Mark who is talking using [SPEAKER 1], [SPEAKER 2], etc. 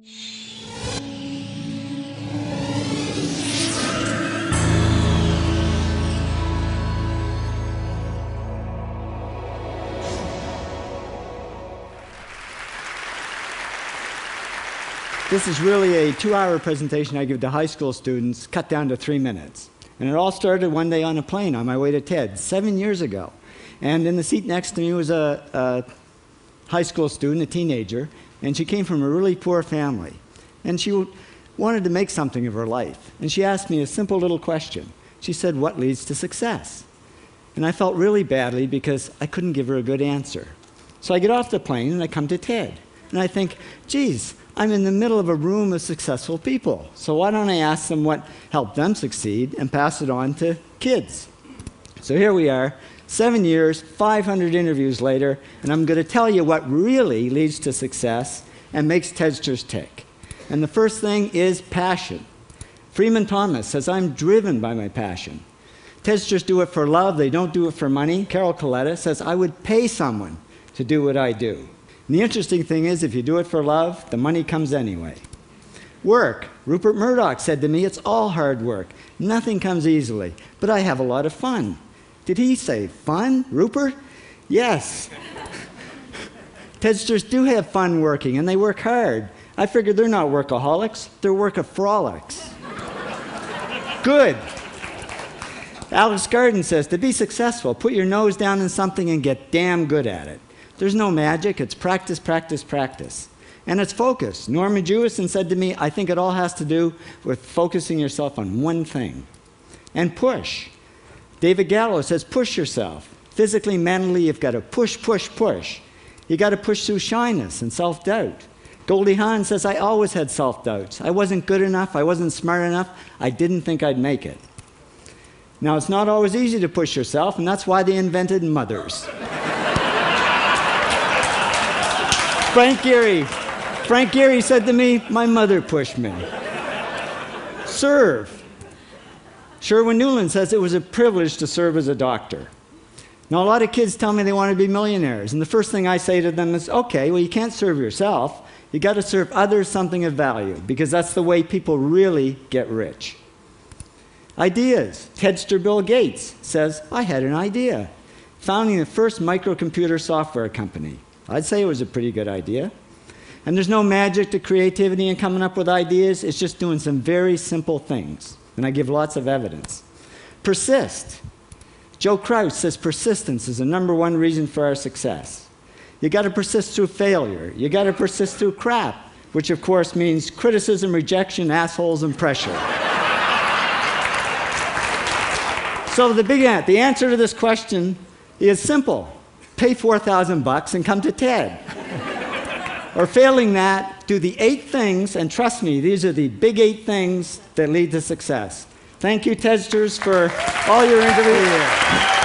[SPEAKER 1] This is really a 2-hour presentation I give to high school students, cut down to 3 minutes. And it all started one day on a plane on my way to TED, 7 years ago. And in the seat next to me was a high school student, a teenager, and she came from a really poor family. And she wanted to make something of her life. And she asked me a simple little question. She said, "What leads to success?" And I felt really badly because I couldn't give her a good answer. So I get off the plane and I come to TED. And I think, geez, I'm in the middle of a room of successful people. So why don't I ask them what helped them succeed and pass it on to kids? So here we are, 7 years, 500 interviews later, and I'm going to tell you what really leads to success and makes TEDsters tick. And the first thing is passion. Freeman Thomas says, "I'm driven by my passion." TEDsters do it for love, they don't do it for money. Carol Coletta says, "I would pay someone to do what I do." And the interesting thing is, if you do it for love, the money comes anyway. Work. Rupert Murdoch said to me, "It's all hard work. Nothing comes easily, but I have a lot of fun." Did he say fun, Rupert? Yes. TEDsters do have fun working, and they work hard. I figured they're not workaholics, they're workaholics. Good. Alex Garden says, "To be successful, put your nose down in something and get damn good at it." There's no magic, it's practice, practice, practice. And it's focus. Norman Jewison said to me, "I think it all has to do with focusing yourself on one thing." And push. David Gallo says, "Push yourself. Physically, mentally, you've got to push, push, push. You got to push through shyness and self-doubt." Goldie Hawn says, "I always had self-doubts. I wasn't good enough, I wasn't smart enough, I didn't think I'd make it." Now, it's not always easy to push yourself, and that's why they invented mothers. Frank Gehry said to me, "My mother pushed me." Serve. Sherwin Newland says, "It was a privilege to serve as a doctor." Now, a lot of kids tell me they want to be millionaires, and the first thing I say to them is, okay, well, you can't serve yourself. You got to serve others something of value, because that's the way people really get rich. Ideas. TEDster Bill Gates says, "I had an idea. Founding the first microcomputer software company. I'd say it was a pretty good idea." And there's no magic to creativity and coming up with ideas. It's just doing some very simple things. And I give lots of evidence. Persist. Joe Kraus says persistence is the #1 reason for our success. You got to persist through failure. You got to persist through crap, which of course means criticism, rejection, assholes, and pressure. So the answer to this question is simple. Pay $4,000 and come to TED. Or failing that, do the 8 things, and trust me, these are the big 8 things that lead to success. Thank you, TEDsters, for all your interviews.